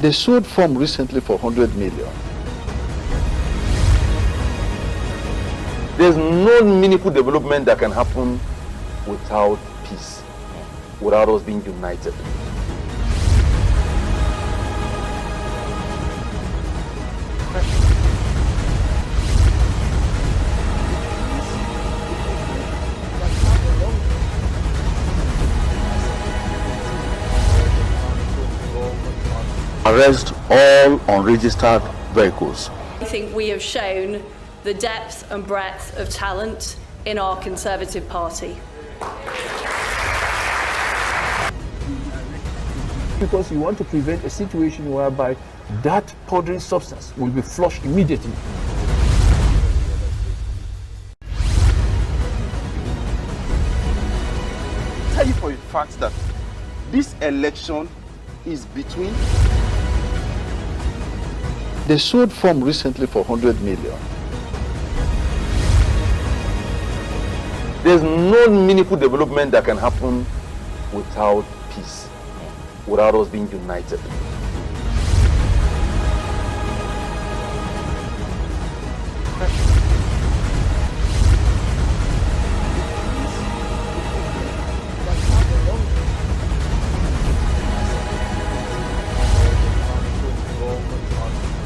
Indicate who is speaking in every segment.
Speaker 1: They sold farm recently for 100 million. There's no meaningful development that can happen without peace, without us being united.
Speaker 2: Arrest all unregistered vehicles.
Speaker 3: I think we have shown the depth and breadth of talent in our Conservative Party.
Speaker 4: Because you want to prevent a situation whereby that powdery substance will be flushed immediately.
Speaker 5: Tell you for a fact that this election is between.
Speaker 1: They sold farm recently for 100 million.
Speaker 5: There's no meaningful development that can happen without peace, without us being united.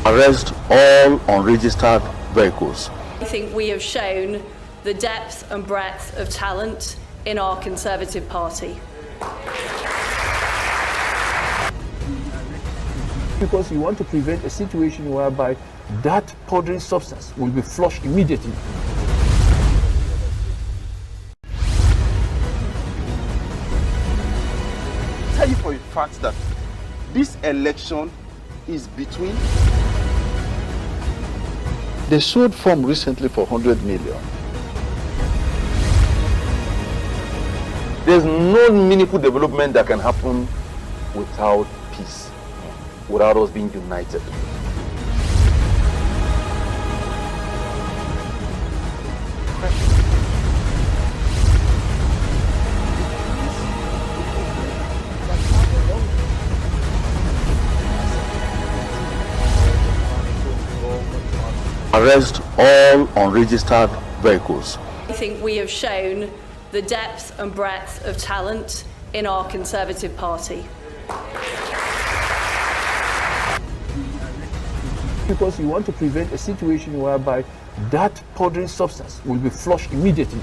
Speaker 2: Arrest all unregistered vehicles.
Speaker 3: I think we have shown the depth and breadth of talent in our Conservative Party.
Speaker 4: Because you want to prevent a situation whereby that powdery substance will be flushed immediately.
Speaker 5: Tell you for a fact that this election is between.
Speaker 1: They sold farm recently for 100 million.
Speaker 5: There's no meaningful development that can happen without peace, without us being united.
Speaker 2: Arrest all unregistered vehicles.
Speaker 3: I think we have shown the depth and breadth of talent in our Conservative Party.
Speaker 4: Because you want to prevent a situation whereby that powdery substance will be flushed immediately.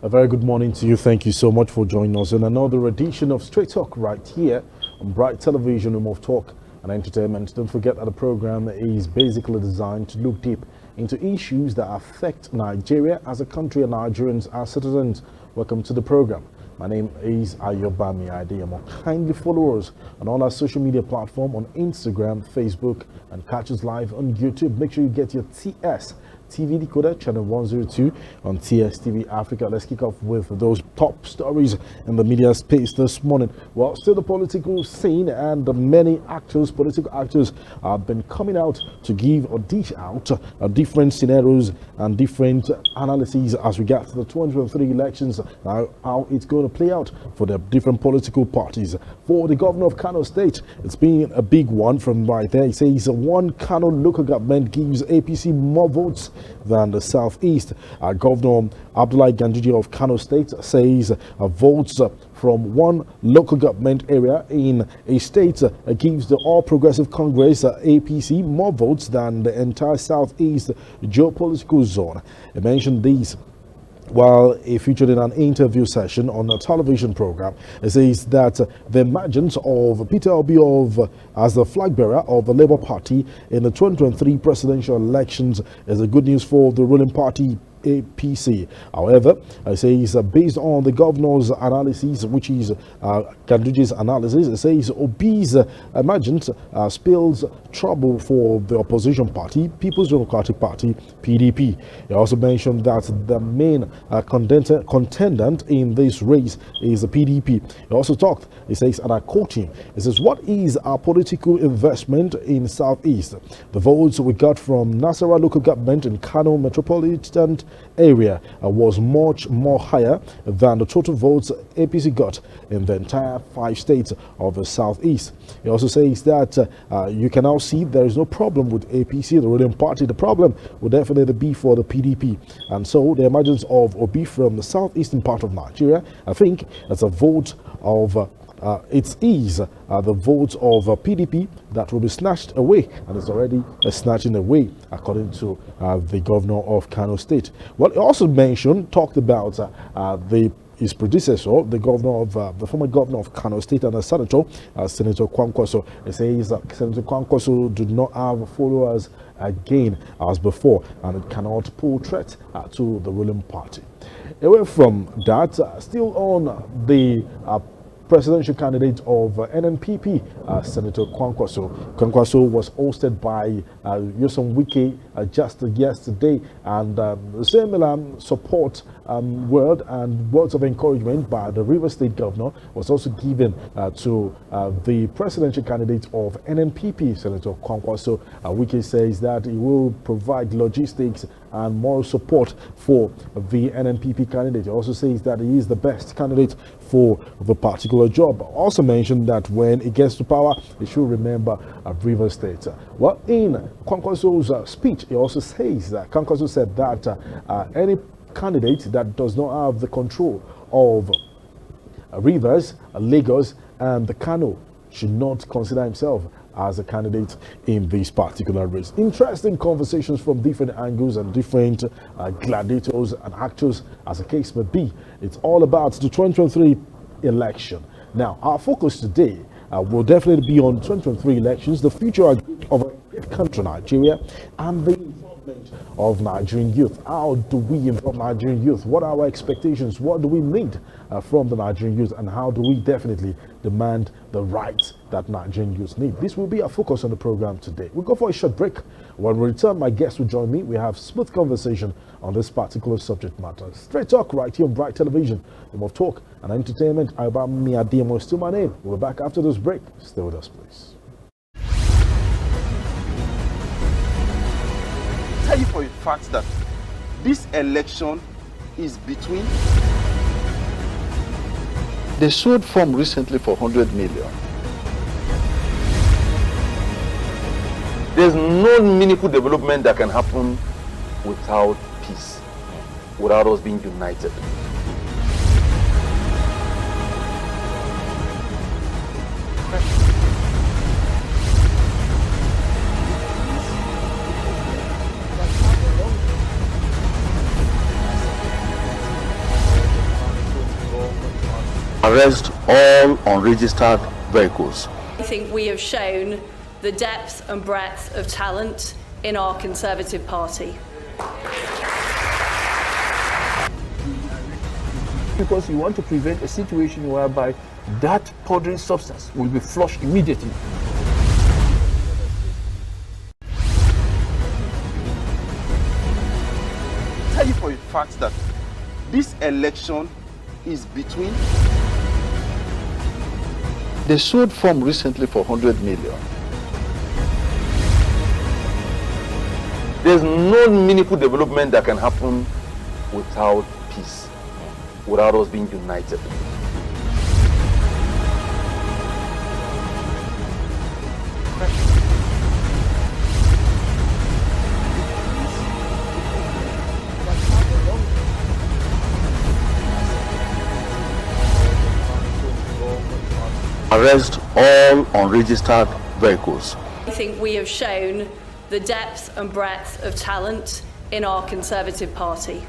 Speaker 6: A very good morning to you. Thank you so much for joining us in another edition of Straight Talk right here on Bright Television, Home of Talk and Entertainment. Don't forget that the program is basically designed to look deep into issues that affect Nigeria as a country and Nigerians as citizens. Welcome to the program. My name is AYOBAMI ADEYEMO. Kindly follow us on all our social media platforms on Instagram, Facebook, and catch us live on YouTube. Make sure you get your TS TV decoder, channel 102 on TS TV Africa. Let's kick off with those top stories in the media space this morning. Well, still the political scene, and many actors, political actors, have been coming out to give or dish out different scenarios and different analyses as we get to the 2023 elections, how it's going to play out for the different political parties. For the governor of Kano State, it's been a big one from right there. He says one Kano local government gives APC more votes than the Southeast. Governor Abdullahi Ganduje of Kano State says votes from one local government area in a state gives the All Progressive Congress APC more votes than the entire Southeast geopolitical zone. He mentioned these while he featured in an interview session on a television program. It says that the emergence of Peter Obi as the flag bearer of the Labour Party in the 2023 presidential elections is a good news for the ruling party APC. However, it says based on the governor's analysis, which is Ganduji's analysis, it says Obi's emergence spells trouble for the opposition party, People's Democratic Party, PDP. He also mentioned that the main contendant in this race is the PDP. He also talked, he says, and I quote him, he says, what is our political investment in Southeast? The votes we got from Nasarawa local government in Kano Metropolitan area was much more higher than the total votes APC got in the entire 5 states of the Southeast. He also says that you can now see there is no problem with APC, the ruling party. The problem will definitely be for the PDP. And so the emergence of Obi from the southeastern part of Nigeria, I think that's a vote of it is the votes of PDP that will be snatched away, and it's already snatching away, according to the governor of Kano State. Well, he also talked about his predecessor, the governor of the former governor of Kano State and a senator, Senator Kwankwaso. He says Senator Kwankwaso did not have followers again as before, and it cannot pull threat to the ruling party. Away from that, still on the presidential candidate of NNPP, Senator Kwankwaso. Kwankwaso was hosted by Nyesom Wike just yesterday, and similar support word and words of encouragement by the Rivers State governor was also given to the presidential candidate of NNPP, Senator Kwankwaso. Wike says that he will provide logistics and moral support for the NNPP candidate. He also says that he is the best candidate for the particular job. Also mentioned that when he gets to power, he should remember Rivers State. Well, in Kwankwaso's speech, he also says that Kwankwaso said that any candidate that does not have the control of Rivers, Lagos, and the Kano should not consider himself as a candidate in this particular race. Interesting conversations from different angles and different gladiators and actors, as the case may be. It's all about the 2023 election. Now, our focus today will definitely be on 2023 elections, the future of a great country, Nigeria, and the involvement of Nigerian youth. How do we involve Nigerian youth? What are our expectations? What do we need from the Nigerian youth? And how do we definitely demand the rights that Nigerian youth need? This will be our focus on the program today. We'll go for a short break. When we return, my guests will join me. We have smooth conversation on this particular subject matter. Straight talk right here on Bright Television. The more talk and entertainment. AYOBAMI, ADEYEMO is still my name. We'll be back after this break. Stay with us, please.
Speaker 5: Tell you for a fact that this election is between.
Speaker 2: They sold form recently for 100 million.
Speaker 1: There's no meaningful development that can happen without peace, without us being united.
Speaker 2: Arrest all unregistered vehicles.
Speaker 3: I think we have shown the depth and breadth of talent in our Conservative Party.
Speaker 4: Because you want to prevent a situation whereby that powdery substance will be flushed immediately.
Speaker 5: Tell you for a fact that this election is between.
Speaker 2: They sold form recently for 100 million.
Speaker 1: There's no meaningful development that can happen without peace, without us being united.
Speaker 2: Arrest all unregistered vehicles.
Speaker 3: I think we have shown the depth and breadth of talent in our Conservative Party.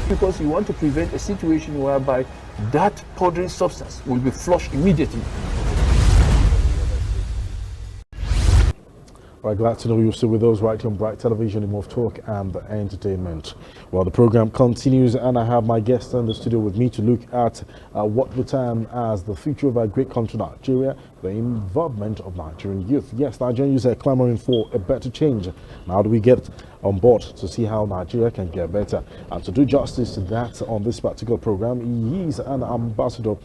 Speaker 4: Because you want to prevent a situation whereby that powdery substance will be flushed immediately.
Speaker 6: Right, glad to know you're still with us right here on Bright Television, in of talk and entertainment. Well, the program continues, and I have my guest in the studio with me to look at what we term as the future of our great country, Nigeria, the involvement of Nigerian youth. Yes, Nigerian youth are clamoring for a better change. Now, do we get on board to see how Nigeria can get better? And to do justice to that on this particular program, he is an ambassador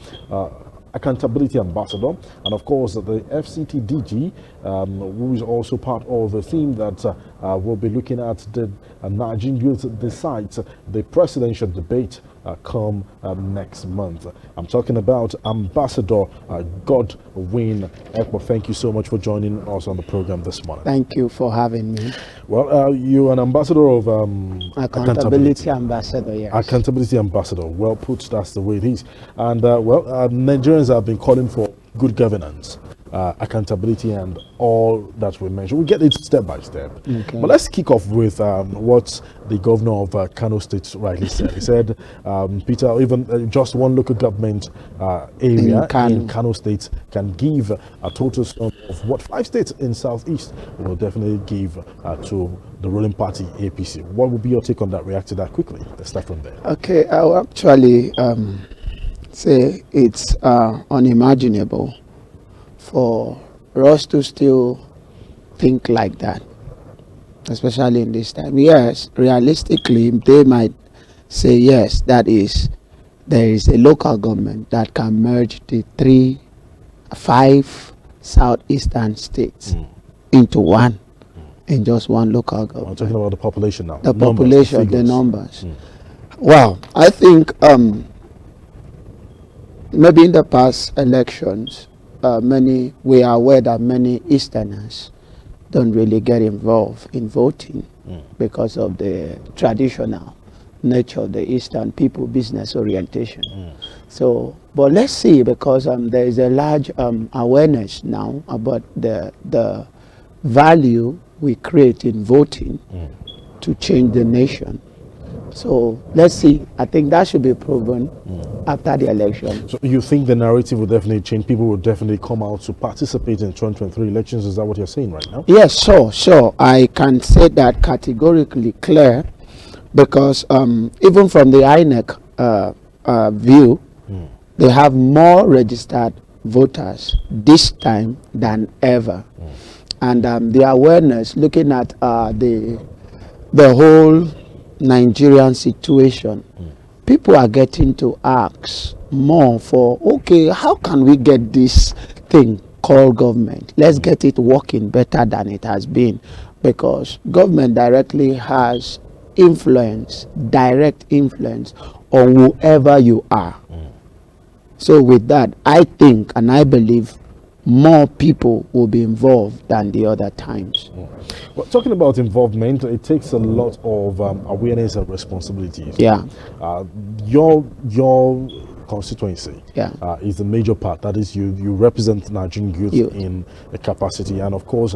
Speaker 6: accountability ambassador, and of course the FCT DG, who is also part of the theme that will be looking at the Nigerian youth decides the presidential debate come next month. I'm talking about Ambassador Godwin Ekpo. Thank you so much for joining us on the program this morning.
Speaker 7: Thank you for having me.
Speaker 6: Well, you're an ambassador of
Speaker 7: Accountability ambassador, yes.
Speaker 6: Accountability ambassador. Well put, that's the way it is. And Nigerians have been calling for good governance, accountability, and all that we mentioned. We'll get it step by step.
Speaker 7: Okay.
Speaker 6: But let's kick off with what the governor of Kano State rightly said. He said, Peter, even just one local government area in Kano State can give a total sum of what 5 states in Southeast will definitely give to the ruling party, APC. What would be your take on that? React to that quickly. Let's start from there.
Speaker 7: Okay, I'll actually say it's unimaginable for us to still think like that, especially in this time. Yes, realistically, they might say yes, there is a local government that can merge the 5 southeastern states into one, in just one local government.
Speaker 6: I'm talking about the population now.
Speaker 7: The population, the numbers. Well, I think maybe in the past elections, we are aware that many Easterners don't really get involved in voting because of the traditional nature of the Eastern people, business orientation. So, but let's see, because there is a large awareness now about the value we create in voting to change the nation. So let's see. I think that should be proven after the election.
Speaker 6: So you think the narrative will definitely change? People will definitely come out to participate in 2023 elections. Is that what you're saying right now?
Speaker 7: Yes, sure. I can say that categorically clear, because even from the INEC view, they have more registered voters this time than ever. And the awareness, looking at the whole Nigerian situation, people are getting to ask more for, okay, how can we get this thing called government? Let's get it working better than it has been, because government directly has influence, direct influence on whoever you are. So with that, I think and I believe more people will be involved than the other times.
Speaker 6: Well, talking about involvement, it takes a lot of awareness and responsibilities.
Speaker 7: Yeah.
Speaker 6: Your constituency is the major part. That is, you represent Nigerian youth in a capacity, and of course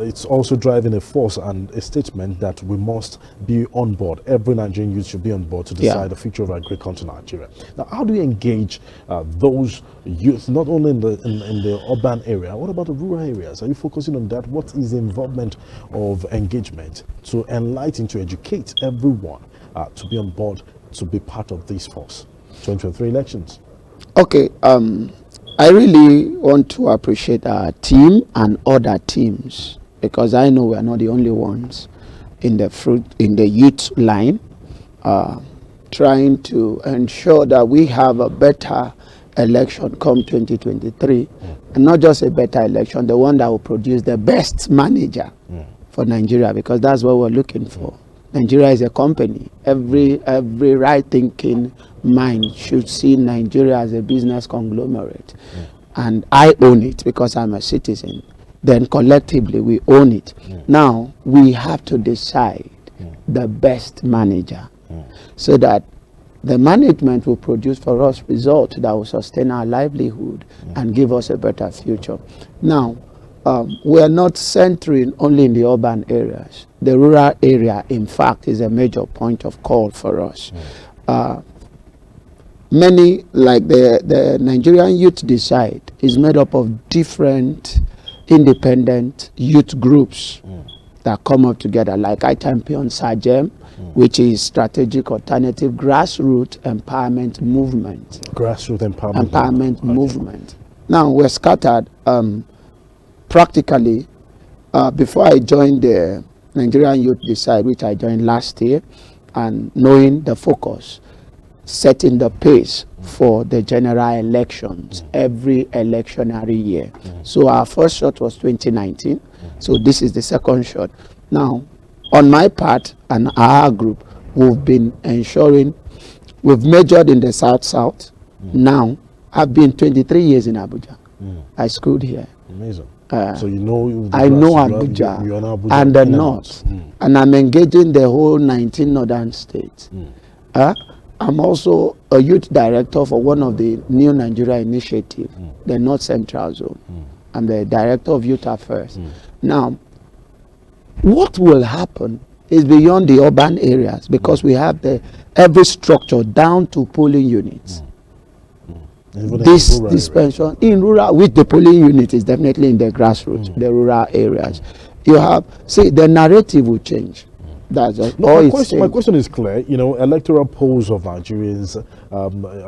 Speaker 6: it's also driving a force and a statement that we must be on board. Every Nigerian youth should be on board to decide the future of our great country, Nigeria. Now, how do you engage those youth, not only in the urban area? What about the rural areas? Are you focusing on that? What is the involvement of engagement to enlighten, to educate everyone to be on board, to be part of this force? 2023 elections. Okay,
Speaker 7: I really want to appreciate our team and other teams, because I know we are not the only ones in the youth line, trying to ensure that we have a better election come 2023, and not just a better election, the one that will produce the best manager for Nigeria, because that's what we're looking for. Nigeria is a company. Every right-thinking mind should see Nigeria as a business conglomerate. And I own it because I'm a citizen. Then collectively we own it. Now we have to decide the best manager so that the management will produce for us results that will sustain our livelihood and give us a better future. Now, we are not centering only in the urban areas. The rural area, in fact, is a major point of call for us. Many, like the Nigerian Youth Decide, is made up of different independent youth groups that come up together, like I champion SAGEM, which is Strategic Alternative Grassroots Empowerment Movement.
Speaker 6: Grassroots Empowerment
Speaker 7: Movement. Now, we're scattered practically. Before I joined the Nigerian Youth Decide, which I joined last year, and knowing the focus, setting the pace for the general elections every electionary year. So our first shot was 2019. So this is the second shot. Now, on my part and our group, we've been ensuring, we've majored in the South. Now, I've been 23 years in Abuja. I schooled here.
Speaker 6: Amazing. So you know,
Speaker 7: I know Abuja,
Speaker 6: you are Abuja
Speaker 7: and the North, and I'm engaging the whole 19 northern states. I'm also a youth director for one of the New Nigeria Initiative, the North Central Zone. I'm the director of youth affairs. Now, what will happen is beyond the urban areas, because we have every structure down to polling units. This dispensation in rural, with the polling unit is definitely in the grassroots, the rural areas. You have, see, the narrative will change. That's
Speaker 6: no, my question is clear. You know, electoral polls of Nigerians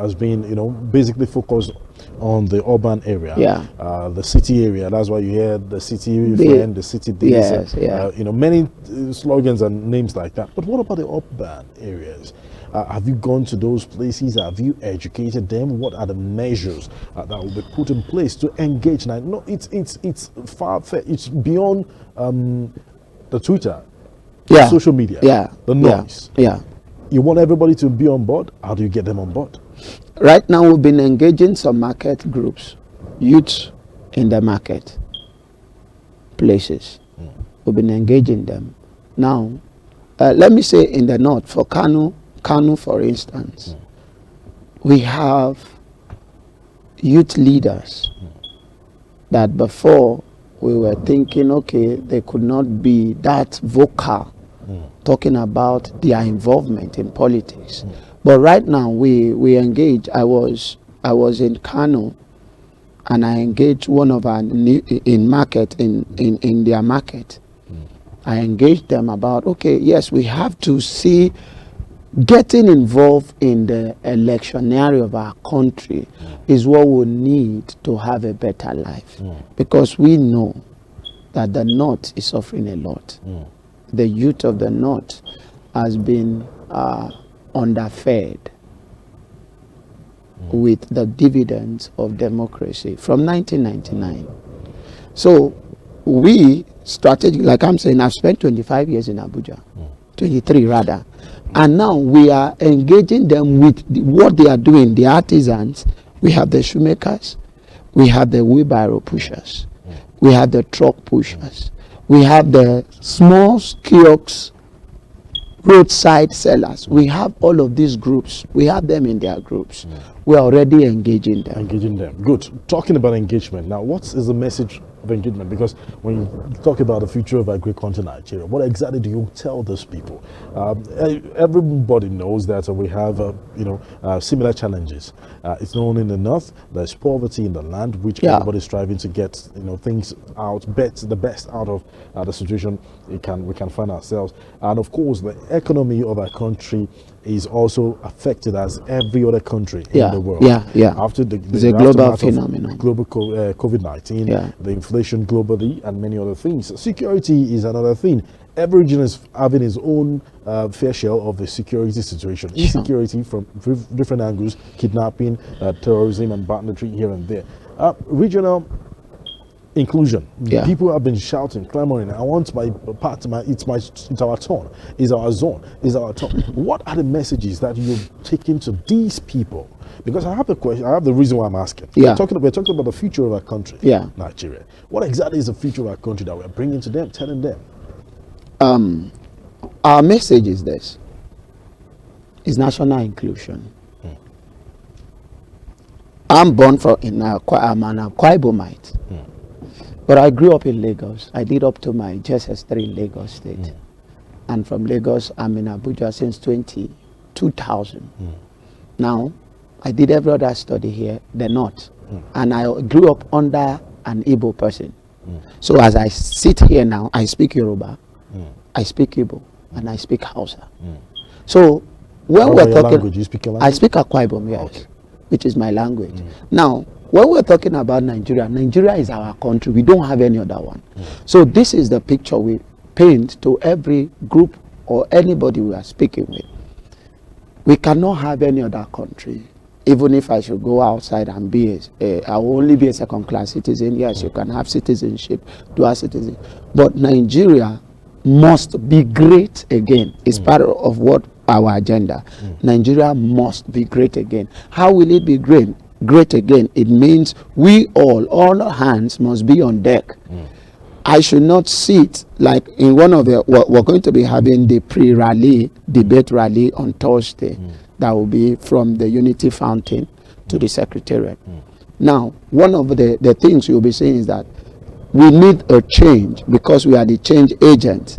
Speaker 6: has been, you know, basically focused on the urban area, the city area. That's why you hear the city friend, the city this, you know, many slogans and names like that. But what about the urban areas? Have you gone to those places? Have you educated them? What are the measures that will be put in place to engage? Now, no, it's far-fetched. It's beyond the Twitter. Social media, the noise. You want everybody to be on board. How do you get them on board?
Speaker 7: Right now, we've been engaging some market groups, youth in the market places. We've been engaging them. Now, let me say in the north, for Kano, for instance, we have youth leaders that before we were thinking, okay, they could not be that vocal talking about their involvement in politics. But right now we engage. I was in Kano, and I engaged one of our in their market. I engaged them about, okay, yes, we have to see getting involved in the electionary of our country is what we need to have a better life. Because we know that the North is suffering a lot. The youth of the North has been underfed with the dividends of democracy from 1999. So we strategic, like I'm saying, I've spent 25 years in Abuja, 23 rather. And now we are engaging them with what they are doing, the artisans. We have the shoemakers, we have the wheelbarrow pushers, we have the truck pushers, we have the small kiosks, roadside sellers. We have all of these groups. We have them in their groups. We are already engaging them.
Speaker 6: Engaging them. Good. Talking about engagement. Now, what is the message of engagement? Because when you talk about the future of agriculture in Nigeria, what exactly do you tell those people? Everybody knows that we have, similar challenges. It's known in the north. There's poverty in the land, which everybody's striving to get, things out, the best out of the situation we can find ourselves. And of course, the economy of our country is also affected as every other country in the world. After
Speaker 7: it's a global phenomenon.
Speaker 6: Global COVID-19, the inflation globally, and many other things. Security is another thing. Every region is having its own fair share of the security situation. Insecurity from different angles, kidnapping, terrorism, and banditry here and there. Regional inclusion. People have been shouting, clamoring, I want my part, it's our turn, it's our zone, it's our turn. What are the messages that you've taken to these people? Because I have a question, I have the reason why I'm asking. We're talking about the future of our country, Nigeria. What exactly is the future of our country that we're bringing to them, telling them?
Speaker 7: Our message is this, is national inclusion. I'm born I'm an Akwa Ibomite. But I grew up in Lagos. I did up to my JSS3 in Lagos State. And from Lagos, I'm in Abuja since 2000. Now, I did every other study here, the North. And I grew up under an Igbo person. So as I sit here now, I speak Yoruba, I speak Igbo, and I speak Hausa. So when we're talking,
Speaker 6: language? You speak your language?
Speaker 7: I speak Akwa Ibom, yes, which is my language. Now, when we're talking about Nigeria, Nigeria is our country. We don't have any other one. So this is the picture we paint to every group or anybody we are speaking with. We cannot have any other country. Even if I should go outside and be I will only be a second-class citizen. Yes, you can have citizenship, dual citizen. But Nigeria must be great again. It's part of what our agenda. Nigeria must be great again. How will it be great? Great again. It means we all hands must be on deck. I should not sit like in one of the, we're going to be having the pre-rally, debate rally on Thursday. That will be from the Unity Fountain to the Secretariat. Now, one of the things you'll be saying is that we need a change because we are the change agent.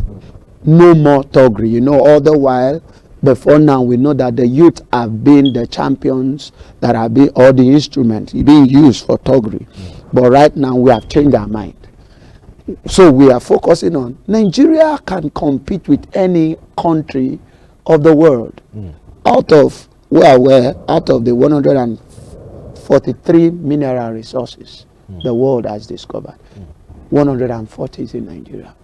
Speaker 7: No more thuggery. You know, all the while, before now, we know that the youth have been the champions that have been, all the instruments being used for thuggery. But right now, we have changed our mind. So we are focusing on Nigeria can compete with any country of the world. Out of out of the 143 mineral resources the world has discovered, 140 is in Nigeria.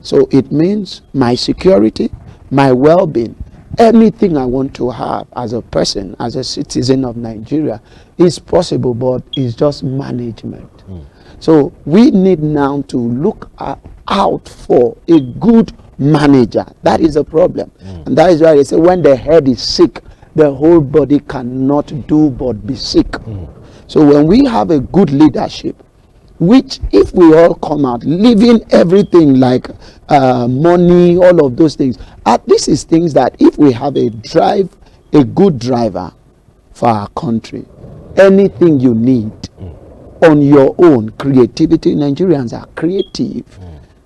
Speaker 7: So it means my security, my well-being, anything I want to have as a person, as a citizen of Nigeria is possible, but it's just management. So we need now to look out for a good manager. That is a problem. And that is why they say when the head is sick, the whole body cannot do but be sick. So when we have a good leadership, which if we all come out leaving everything like money, all of those things, this is things that if we have a good driver for our country, anything you need on your own, creativity. Nigerians are creative.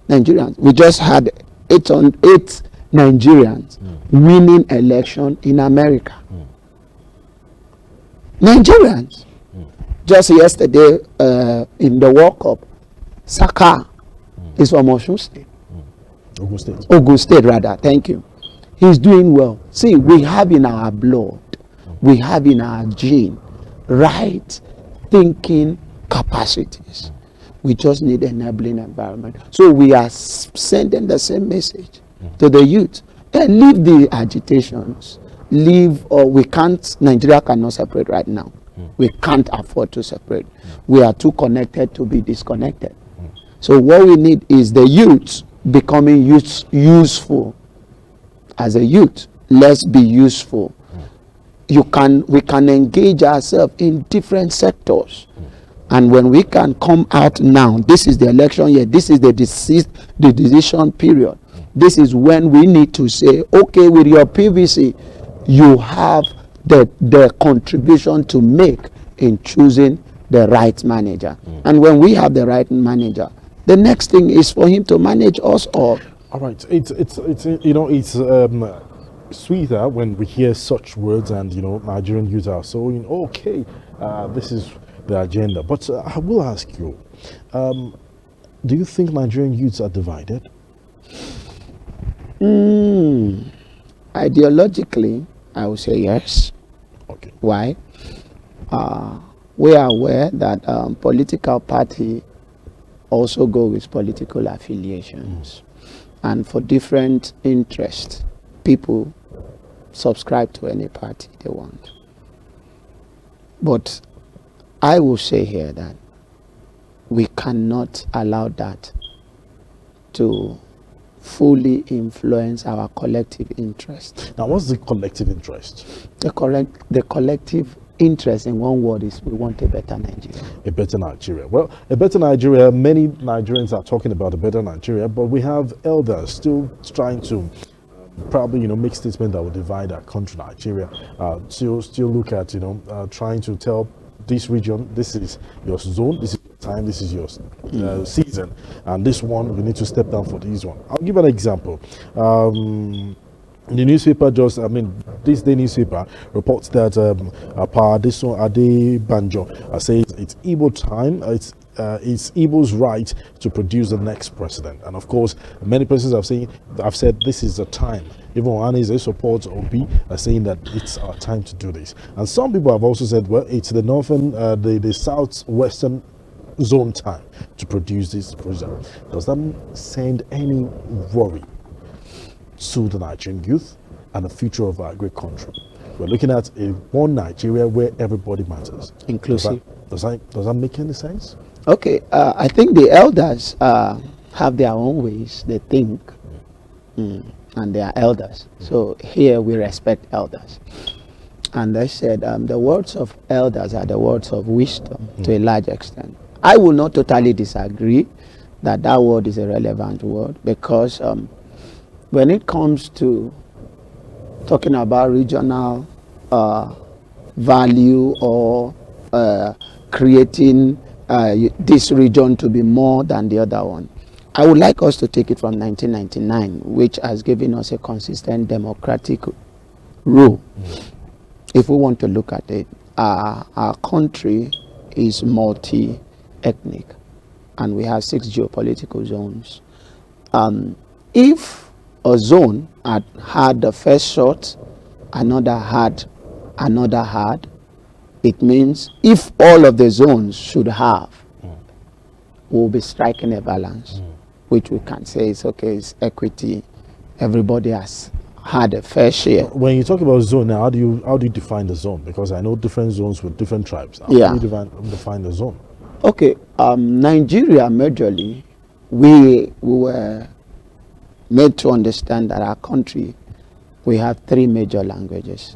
Speaker 7: Nigerians, we just had 8 Nigerians winning election in America. Nigerians. Just yesterday in the World Cup, Saka is from Osun State. Ogun State, rather. Thank you. He's doing well. See, we have in our blood, we have in our gene, right thinking capacities. We just need enabling environment. So we are sending the same message to the youth. And leave the agitations. Leave, or we can't, Nigeria cannot separate right now. We can't afford to separate. We are too connected to be disconnected. So what we need is the youth becoming useful. As a youth, let's be useful. We can engage ourselves in different sectors. And when we can come out now, this is the election year, this is the decision period. This is when we need to say, okay, with your PVC, you have the contribution to make in choosing the right manager. And when we have the right manager, the next thing is for him to manage us all.
Speaker 6: All right, it's you know, it's sweeter when we hear such words, and you know, Nigerian youth are so okay, this is the agenda. But I will ask you, do you think Nigerian youths are divided?
Speaker 7: Ideologically, I would say yes.
Speaker 6: Okay.
Speaker 7: Why? We are aware that political party also go with political affiliations. And for different interests, people subscribe to any party they want. But I will say here that we cannot allow that to fully influence our collective interest.
Speaker 6: Now, what's the collective interest?
Speaker 7: The collective interest in one word is we want a better Nigeria.
Speaker 6: A better Nigeria. Well, a better Nigeria, many Nigerians are talking about a better Nigeria, but we have elders still trying to probably, make statements that will divide our country, Nigeria. Still look at, trying to tell this region, this is your zone, this is your time, this is your season, and this one, you need to step down for this one. I'll give an example. The newspaper this day newspaper reports that Paradiso Adebanjo says it's Igbo time, it's Igbo's right to produce the next president. And of course, many persons have said this is the time. Even Ohanes supports Obi are saying that it's our time to do this. And some people have also said, well, it's the northern, the southwestern zone time to produce this president. Does that send any worry to the Nigerian youth? and the future of our great country. We're looking at a one Nigeria where everybody matters.
Speaker 7: Inclusive.
Speaker 6: Does that make any sense?
Speaker 7: Okay, I think the elders have their own ways they think, and they are elders. So here we respect elders. And I said the words of elders are the words of wisdom to a large extent. I will not totally disagree that that word is a relevant word, because when it comes to talking about regional value or creating this region to be more than the other one, I would like us to take it from 1999, which has given us a consistent democratic rule. If we want to look at it, our country is multi-ethnic, and we have 6 geopolitical zones. If a zone had the first shot, another had, it means if all of the zones should have, we'll be striking a balance, which we can say is okay, it's equity. Everybody has had a fair share.
Speaker 6: When you talk about zone now, how do you define the zone? Because I know different zones with different tribes. How do you define the zone?
Speaker 7: Okay, Nigeria majorly, we were made to understand that our country, we have 3 major languages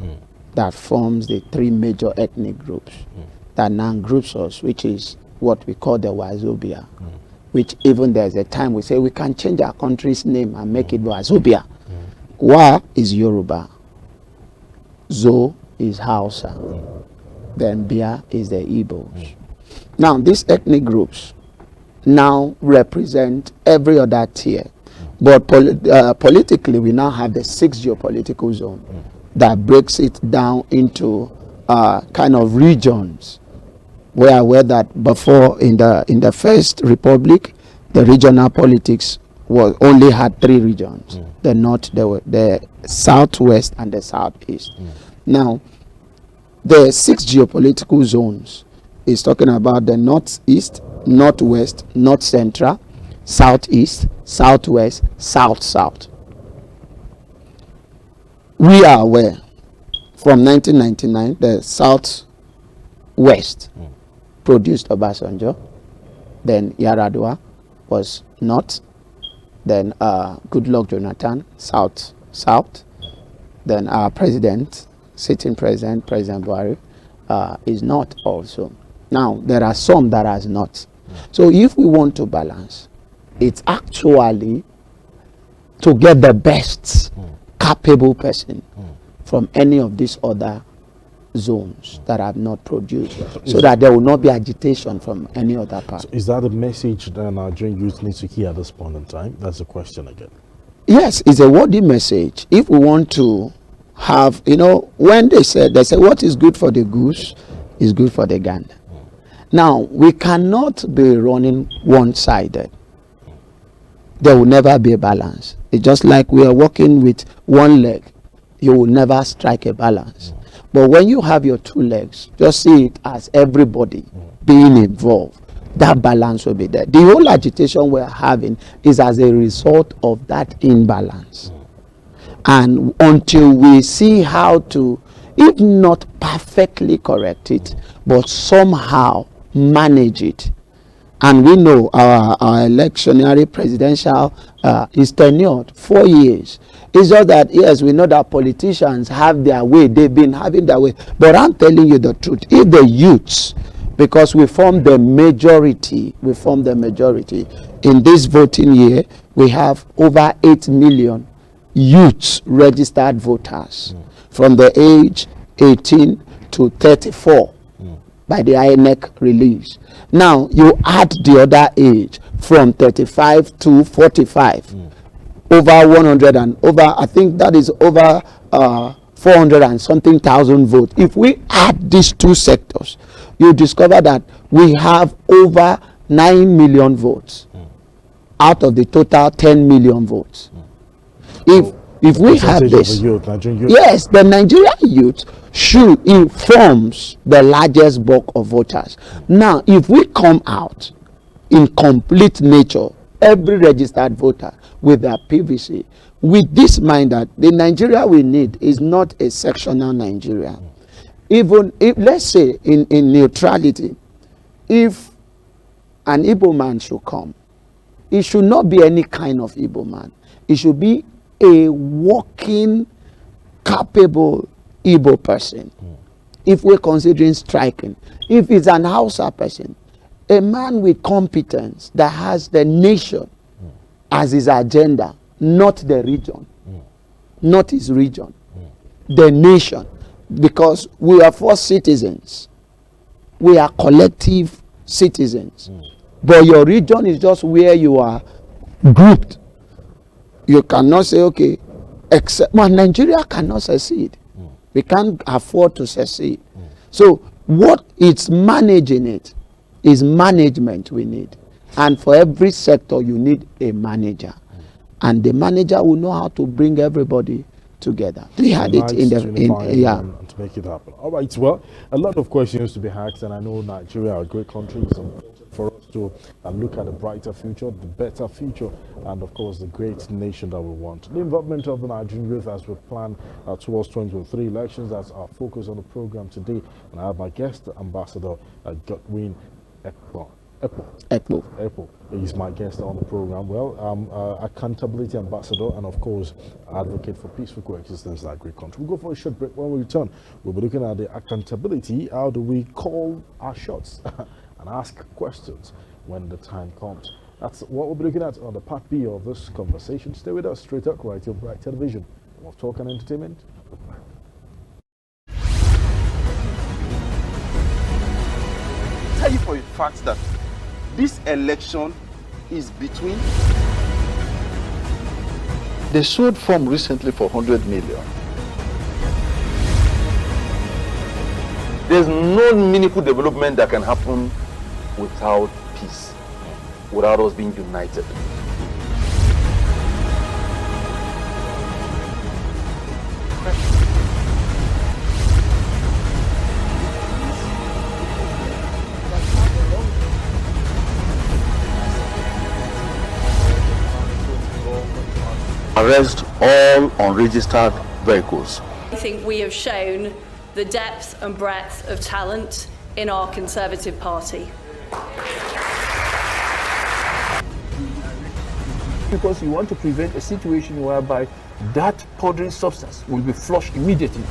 Speaker 7: that forms the 3 major ethnic groups that now groups us, which is what we call the Wazobia, which even there's a time we say we can change our country's name and make it Wazobia. Wa is Yoruba, Zo is Hausa, then Bia is the Igbos. Now these ethnic groups now represent every other tier, but politically we now have the 6 geopolitical zone that breaks it down into kind of regions, where that before in the First Republic, the regional politics only had 3 regions: the north, the southwest, and the southeast. Now, the 6 geopolitical zones is talking about the northeast, northwest, north central, southeast, southwest, south. We are aware from 1999 the southwest produced Obasanjo, then Yaradua was north, then Goodluck Jonathan, south, then our president, sitting president, President Buhari, is north also. Now, there are some that are not. So if we want to balance, it's actually to get the best capable person from any of these other zones that have not produced, so that there will not be agitation from any other part.
Speaker 6: So is that a message that Nigerian youth need to hear at this point in time? That's the question again.
Speaker 7: Yes, it's a worthy message. If we want to have, when they say what is good for the goose is good for the gander. Now, we cannot be running one-sided. There will never be a balance. It's just like we are walking with one leg. You will never strike a balance. But when you have your 2 legs, just see it as everybody being involved. That balance will be there. The whole agitation we're having is as a result of that imbalance. And until we see how to, if not perfectly correct it, but somehow manage it. And we know our electionary presidential is tenured 4 years. It's just that, yes, we know that politicians have their way. They've been having their way. But I'm telling you the truth. If the youths, because we form the majority, in this voting year, we have over 8 million youths registered voters from the age 18 to 34 by the INEC release. Now, you add the other age from 35 to 45. Over 100 and over, I think that is over 400 and something thousand votes. If we add these 2 sectors, you discover that we have over 9 million votes out of the total 10 million votes. If we have this, yes, the Nigerian youth informs the largest bulk of voters. Now, if we come out in complete nature, every registered voter with their PVC, with this mind that the Nigeria we need is not a sectional Nigeria. Even if, let's say, in neutrality, if an Igbo man should come, it should not be any kind of Igbo man. It should be a working, capable Igbo person. If we're considering striking, if it's an Hausa person, a man with competence that has the nation as his agenda, not the region, not his region, the nation, because we are first citizens, we are collective citizens, but your region is just where you are grouped. You cannot say, okay, except, well, Nigeria cannot succeed. We can't afford to succeed. So what it's managing it is management we need. And for every sector, you need a manager. And the manager will know how to bring everybody together. They had it in the, yeah.
Speaker 6: To make it happen. All right, well, a lot of questions to be asked, and I know Nigeria, a great country, is for us to look at a brighter future, the better future, and of course the great nation that we want. The involvement of the Nigerian youth as we plan towards 2023 elections, that's our focus on the program today. And I have my guest, Ambassador Godwin Ekpo. Ekpo is my guest on the program. Well, accountability ambassador and of course advocate for peaceful coexistence in our great country. We'll go for a short break. When we return, we'll be looking at the accountability. How do we call our shots and ask questions when the time comes? That's what we'll be looking at on the part B of this conversation. Stay with us. Straight Talk right here on Bright Television. Of talk and entertainment.
Speaker 5: Tell you for a fact that this election is between.
Speaker 2: They sold form recently for 100 million.
Speaker 1: There's no meaningful development that can happen without peace, without us being united.
Speaker 2: Arrest all unregistered vehicles.
Speaker 3: I think we have shown the depth and breadth of talent in our Conservative Party.
Speaker 4: Because you want to prevent a situation whereby that powdering substance will be flushed immediately.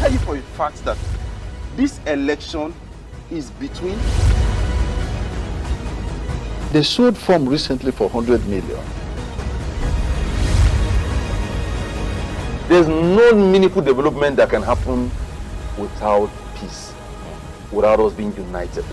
Speaker 5: Tell you for a fact that this election is between.
Speaker 2: They sold form recently for 100 million.
Speaker 1: There's no meaningful development that can happen without peace, without us being united.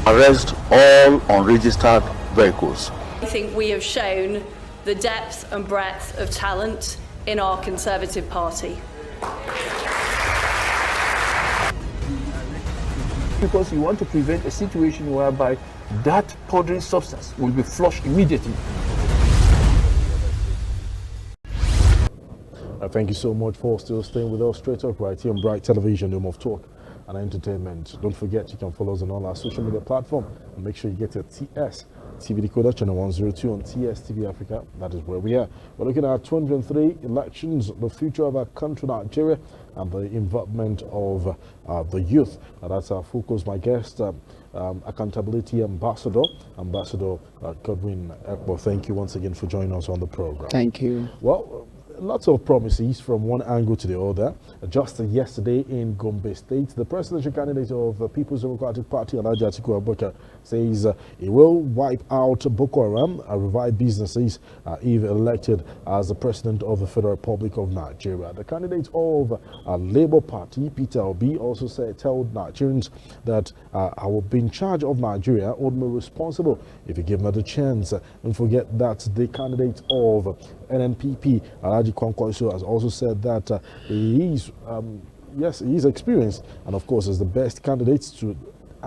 Speaker 2: Arrest all unregistered vehicles.
Speaker 3: I think we have shown the depth and breadth of talent in our Conservative Party.
Speaker 4: Because you want to prevent a situation whereby that powdering substance will be flushed immediately.
Speaker 6: Thank you so much for still staying with us. Straight Talk right here on Bright Television, Home of Talk and Entertainment. Don't forget you can follow us on all our social media platforms and make sure you get your TS TV decoder channel 102 on TS TV Africa. That is where we are. We're looking at 2023 elections, the future of our country, Nigeria, and the involvement of the youth. That's our focus. My guest, accountability ambassador, Godwin Ekpo. Thank you once again for joining us on the program.
Speaker 7: Thank you.
Speaker 6: Well, lots of promises from one angle to the other. Just yesterday in Gombe State, the presidential candidate of the People's Democratic Party, Alhaji Atiku Abubakar, says he will wipe out Boko Haram and revive businesses if elected as the president of the Federal Republic of Nigeria. The candidate of Labour Party, Peter Obi, also told Nigerians that I will be in charge of Nigeria, hold me responsible if you give me the chance. Don't forget that the candidate of NNPP, Alhaji Kwankwaso, has also said that he is, yes, he is experienced and of course is the best candidate to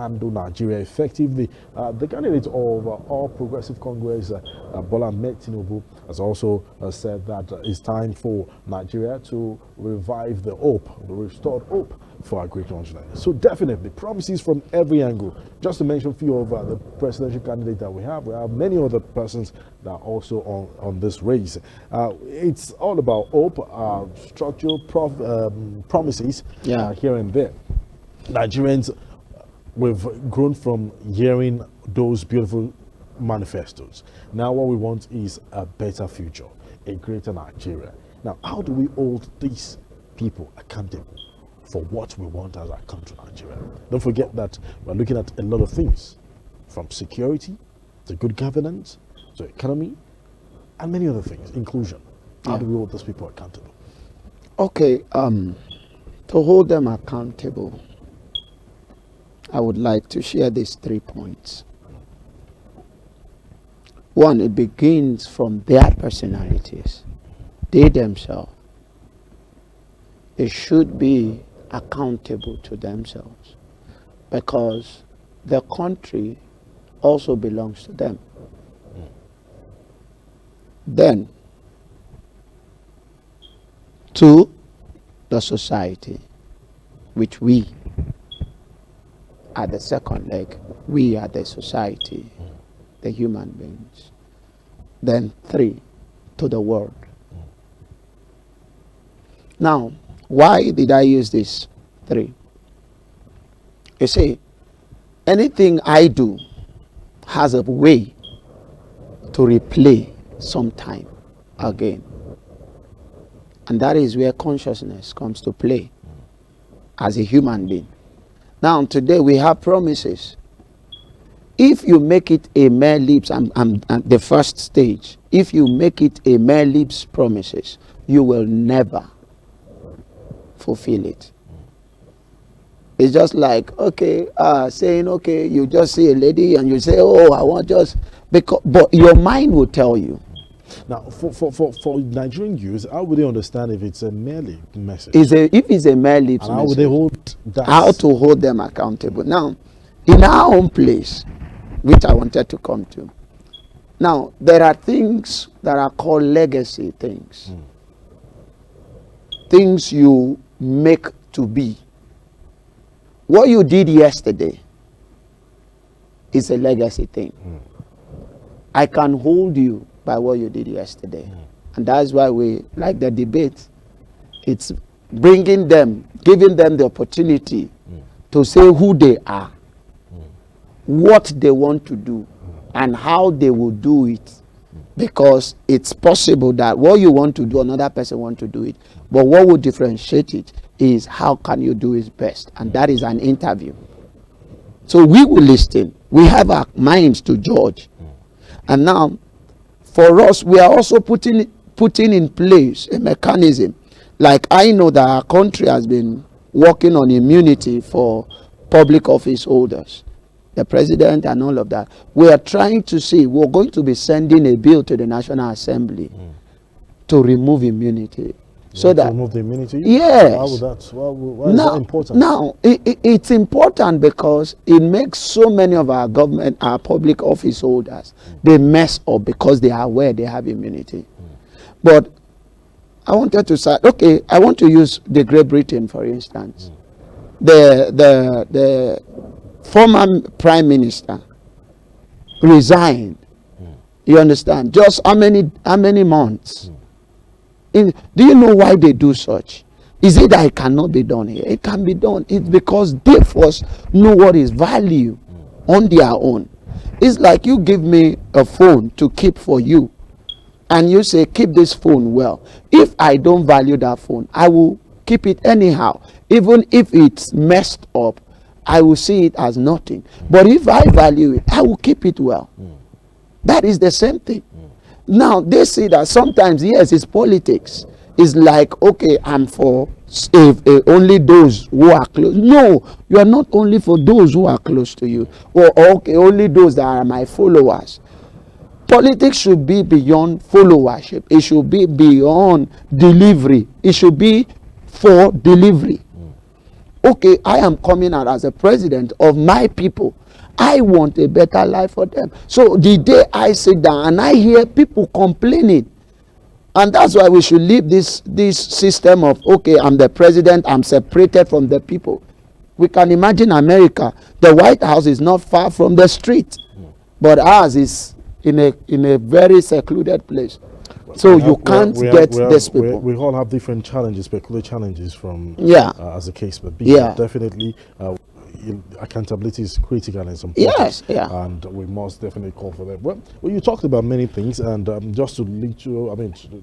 Speaker 6: handle Nigeria effectively. The candidate of All Progressive Congress, Bola Ahmed Tinubu, has also said that it's time for Nigeria to revive the hope, the restored hope for our great country. So definitely promises from every angle. Just to mention a few of the presidential candidates that we have many other persons that are also on this race. It's all about hope, structural promises here and there. Nigerians, we've grown from hearing those beautiful manifestos. Now what we want is a better future, a greater Nigeria. Now, how do we hold these people accountable for what we want as our country, Nigeria? Don't forget that we're looking at a lot of things, from security to good governance to economy and many other things, inclusion. How do we hold those people accountable?
Speaker 7: Okay, to hold them accountable, I would like to share these 3 points. One, it begins from their personalities. They themselves. They should be accountable to themselves, because the country also belongs to them. Then, to the society, which we are the second leg. We are the society, the human beings. Then 3, to the world. Now, why did I use this 3? You see, anything I do has a way to replay sometime again. And that is where consciousness comes to play as a human being. Now, today we have promises. If you make it a mere lips, and the first stage, if you make it a mere lips promises, you will never fulfill it. It's just like, okay, saying, okay, you just see a lady and you say, oh, I want just, because, but your mind will tell you.
Speaker 6: Now, for Nigerian youth, how would they understand if it's a merely message?
Speaker 7: If it's a mere lips
Speaker 6: and how
Speaker 7: message,
Speaker 6: would they hold that?
Speaker 7: How to hold them accountable. Now, in our own place, which I wanted to come to, now, there are things that are called legacy things. Things you make to be. What you did yesterday is a legacy thing. I can hold you by what you did yesterday. And that's why we like the debate. It's bringing them, giving them the opportunity to say who they are, what they want to do, and how they will do it. Because it's possible that what you want to do, another person wants to do it. But what will differentiate it is how can you do it best. And that is an interview. So we will listen. We have our minds to judge. And now, for us, we are also putting in place a mechanism. Like I know that our country has been working on immunity for public office holders, the president and all of that. We are trying to see, we're going to be sending a bill to the National Assembly to remove immunity. So that
Speaker 6: remove the immunity?
Speaker 7: Yes.
Speaker 6: Why is that important?
Speaker 7: Now, it's important because it makes so many of our government, our public office holders, they mess up because they are aware they have immunity. But I wanted to say, okay, I want to use the Great Britain, for instance. The former Prime Minister resigned. You understand? Just how many months? Do you know why they do such? Is it that it cannot be done here? It can be done. It's because they first know what is value on their own. It's like you give me a phone to keep for you, and you say, keep this phone well. If I don't value that phone, I will keep it anyhow. Even if it's messed up, I will see it as nothing. But if I value it, I will keep it well. That is the same thing. Now, they see that sometimes, yes, it's politics. It's like, okay, I'm for only those who are close. No, you are not only for those who are close to you. Or, okay, only those that are my followers. Politics should be beyond followership. It should be beyond delivery. It should be for delivery. okay, I am coming out as a president of my people. I want a better life for them. So the day I sit down and I hear people complaining, and that's why we should leave this system of, okay, I'm the president, I'm separated from the people. We can imagine America. The White House is not far from the street, but ours is in a very secluded place. So you can't get these people.
Speaker 6: We all have different challenges, peculiar challenges from as the case may be.
Speaker 7: Yeah.
Speaker 6: Definitely, accountability is critical in some
Speaker 7: places.
Speaker 6: Yes, yeah. And we must definitely call for that. Well, you talked about many things, and just to lead you,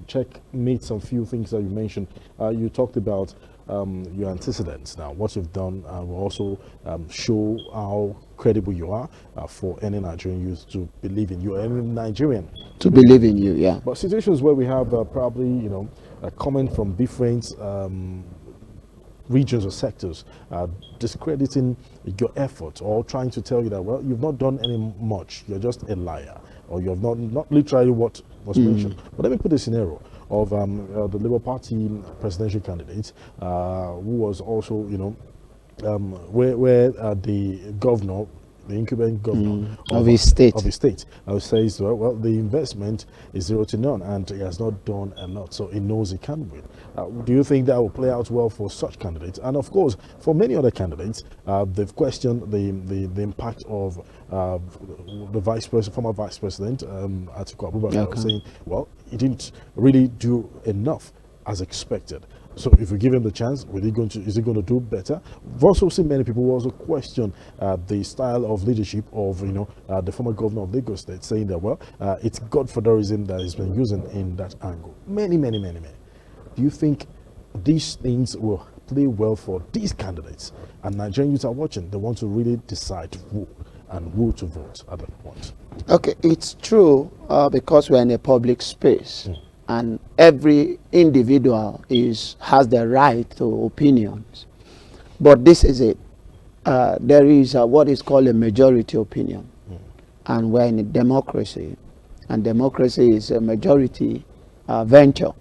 Speaker 6: checkmate some few things that you mentioned. You talked about your antecedents. Now, what you've done will also show how credible you are for any Nigerian youth to believe in you, any Nigerian
Speaker 7: to believe in you. Yeah.
Speaker 6: But situations where we have probably comment from different regions or sectors discrediting your efforts or trying to tell you that, well, you've not done any much, you're just a liar, or you have not literally what was mentioned. But let me put a scenario of the Labour Party presidential candidate who was also, where the governor, the incumbent governor
Speaker 7: of his state,
Speaker 6: says, well, the investment is 0 to none, and he has not done a lot, so he knows he can win. Do you think that will play out well for such candidates? And of course, for many other candidates, they've questioned the impact of the former vice president, Atiku Abubakar, saying, well, he didn't really do enough as expected. So if we give him the chance, is he going to do better? We've also seen many people who also question the style of leadership of the former governor of Lagos State, saying that, well, it's godfatherism that he's been using in that angle. Many. Do you think these things will play well for these candidates? And Nigerian youths are watching. They want to really decide who to vote at that point.
Speaker 7: Okay, it's true because we're in a public space. And every individual has the right to opinions. But this is it. There is what is called a majority opinion. And we're in a democracy. And democracy is a majority venture.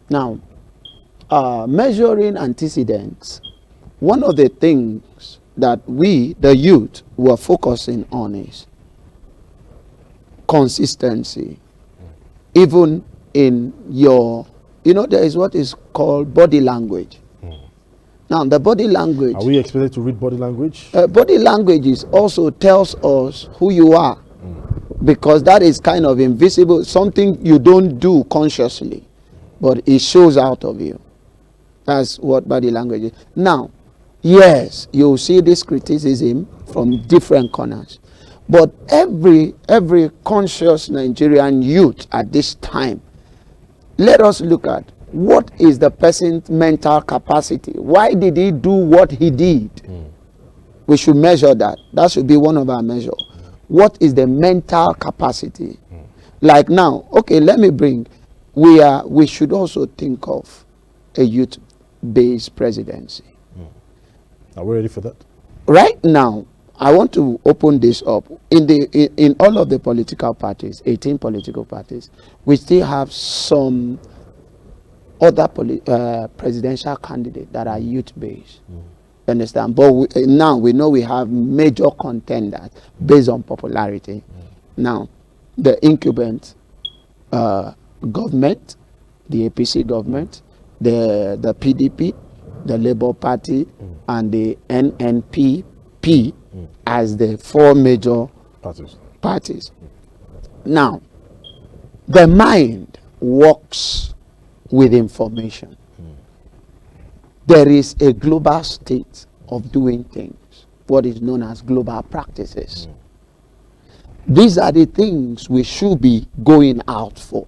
Speaker 7: Now, measuring antecedents, one of the things that we, the youth, were focusing on is consistency. Even in your, there is what is called body language. Now, the body language.
Speaker 6: Are we expected to read body language?
Speaker 7: Body language also tells us who you are, because that is kind of invisible, something you don't do consciously, but it shows out of you. That's what body language is. Now, yes, you'll see this criticism from different corners, but every conscious Nigerian youth at this time, let us look at what is the person's mental capacity. Why did he do what he did? We should measure that. That should be one of our measures. What is the mental capacity? Like now, okay, let me bring, we should also think of a youth-based presidency.
Speaker 6: Are we ready for that?
Speaker 7: Right now, I want to open this up. In all of the political parties, 18 political parties, we still have some other presidential candidates that are youth-based. Understand? But now we know we have major contenders based on popularity. Now, the incumbent government, the APC government, the PDP, the Labour Party, and the NNPP as the four major parties. Now, the mind works with information. There is a global state of doing things, what is known as global practices. These are the things we should be going out for.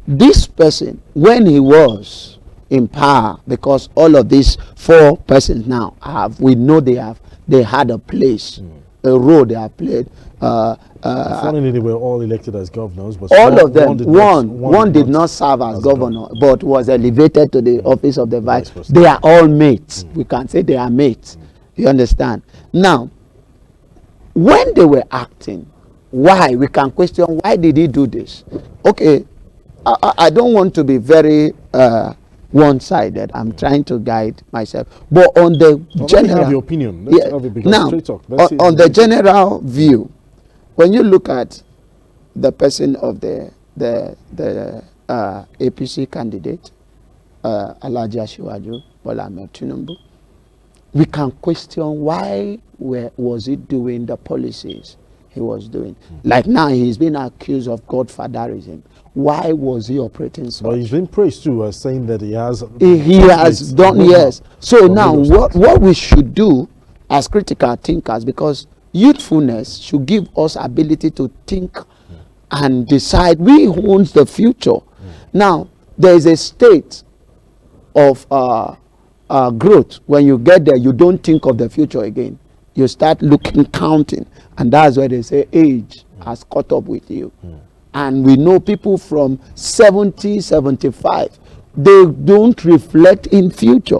Speaker 7: This person, when he was in power, because all of these four persons now we know they had a place, a role they have played.
Speaker 6: Funny, they were all elected as governors, but
Speaker 7: all of them. One did not serve as governor, but was elevated to the office of the vice president. They are all mates. We can say they are mates. You understand? Now, when they were acting, why? We can question, why did he do this? Okay, I don't want to be very one-sided. I'm trying to guide myself. But on the
Speaker 6: Let me have
Speaker 7: general,
Speaker 6: your opinion. Let's have it, because
Speaker 7: now
Speaker 6: straight talk. Let's see
Speaker 7: on the general view, when you look at the person of the APC candidate, Alhaji Asiwaju Bola Ahmed Tinubu, we can question why was he doing the policies he was doing. Like now, he's been accused of godfatherism. Why was he operating such?
Speaker 6: But he's been praised too, saying that he has
Speaker 7: done, yes. So now what we should do as critical thinkers, because youthfulness should give us ability to think and decide we owns the future. Now there is a state of growth. When you get there, you don't think of the future again. You start looking, counting, and that's why they say age has caught up with you. And we know people from 70, 75, they don't reflect in future.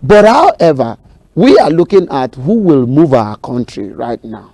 Speaker 7: But however, we are looking at who will move our country right now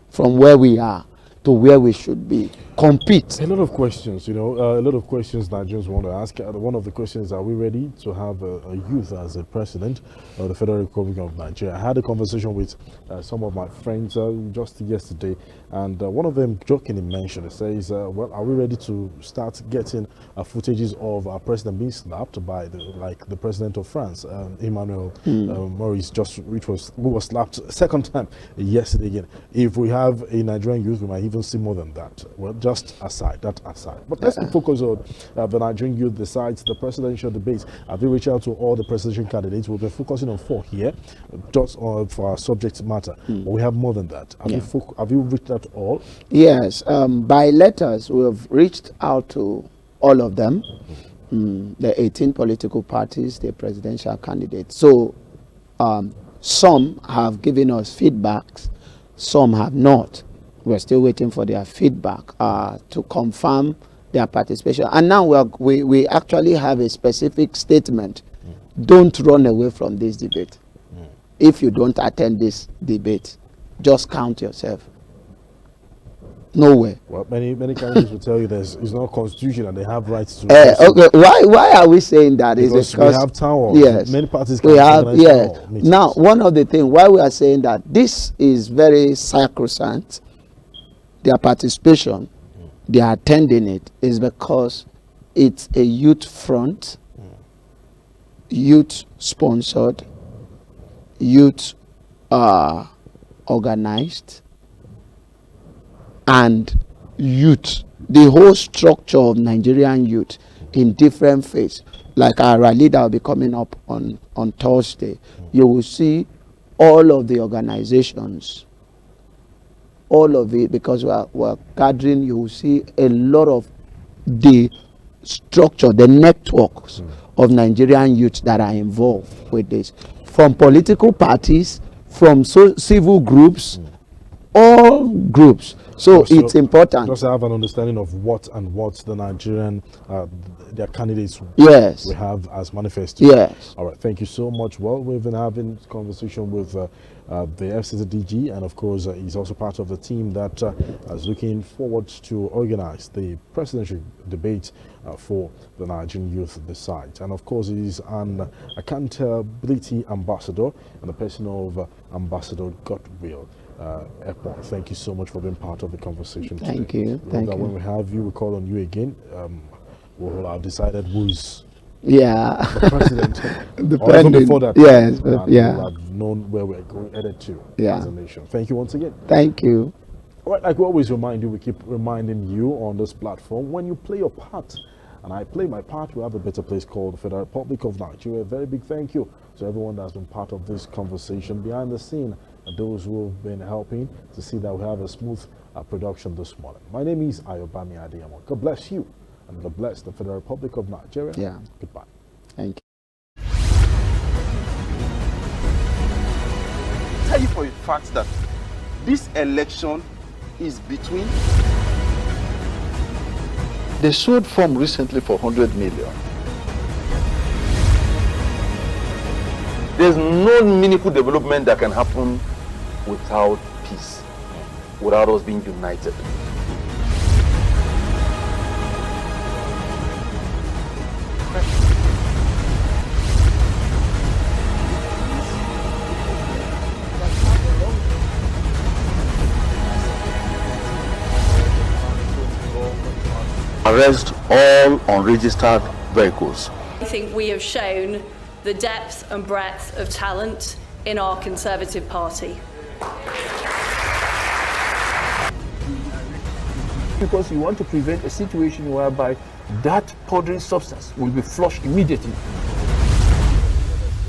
Speaker 7: from where we are to where we should be. Compete.
Speaker 6: A lot of questions, a lot of questions that I just want to ask. One of the questions, are we ready to have a youth as a president of the Federal Republic of Nigeria? I had a conversation with some of my friends just yesterday, and one of them jokingly mentioned, it says, well, are we ready to start getting footages of our president being slapped by the president of France, Emmanuel Maurice, who was slapped second time yesterday again? If we have a Nigerian youth, we might even see more than that. Well, just aside. But let's focus on the Nigerian youth besides the presidential debates. Have we reached out to all the presidential candidates? We'll be focusing on 4 here, just for our subject matter. But we have more than that. Have you reached out to all?
Speaker 7: Yes. By letters, we have reached out to all of them, the 18 political parties, the presidential candidates. So some have given us feedbacks, some have not. We're still waiting for their feedback to confirm their participation. And now we actually have a specific statement. Don't run away from this debate. If you don't attend this debate, just count yourself. Nowhere.
Speaker 6: Well, many candidates will tell you it's not a constitution and they have rights to.
Speaker 7: Okay, why are we saying that?
Speaker 6: Because we have town halls.
Speaker 7: Yes,
Speaker 6: many parties
Speaker 7: we have.
Speaker 6: Yes.
Speaker 7: Now, one of the things why we are saying that this is very sacrosanct, their participation, they are attending it, is because it's a youth front, youth sponsored, youth organized, and youth, the whole structure of Nigerian youth in different phases. Like our rally that will be coming up on Thursday, you will see all of the organizations, all of it, because we're gathering. You will see a lot of the structure, the networks of Nigerian youth that are involved with this, from political parties, from civil groups, all groups. So it's important.
Speaker 6: Just have an understanding of what the Nigerian their candidates
Speaker 7: we
Speaker 6: have as manifestos.
Speaker 7: Yes.
Speaker 6: All right. Thank you so much. Well, we've been having conversation with the FCC DG, and of course he's also part of the team that is looking forward to organize the presidential debate for the Nigerian youth decide. And of course he's an accountability ambassador in the person of Ambassador Godwin Ekpo. Thank you so much for being part of the conversation today.
Speaker 7: Thank you.
Speaker 6: Thank you. When we have you, we call on you again. We'll have decided who's the president. Even before that,
Speaker 7: yes,
Speaker 6: we'll have known where we're headed to as a nation. Thank you once again.
Speaker 7: Thank you.
Speaker 6: All right, like we always remind you, we keep reminding you on this platform, when you play your part and I play my part, we have a better place called the Federal Republic of Nigeria. A very big thank you to everyone that's been part of this conversation behind the scene, and those who have been helping to see that we have a smooth production this morning. My name is AYOBAMI ADEYEMO. God bless you, and God bless the Federal Republic of Nigeria.
Speaker 7: Yeah.
Speaker 6: Goodbye.
Speaker 7: Thank you.
Speaker 5: Tell you for a fact that this election is between.
Speaker 2: They sold farm recently for 100 million.
Speaker 1: There's no meaningful development that can happen without peace, without us being united.
Speaker 2: arrest all unregistered vehicles.
Speaker 3: I think we have shown the depth and breadth of talent in our Conservative Party.
Speaker 4: Because you want to prevent a situation whereby that powdering substance will be flushed immediately.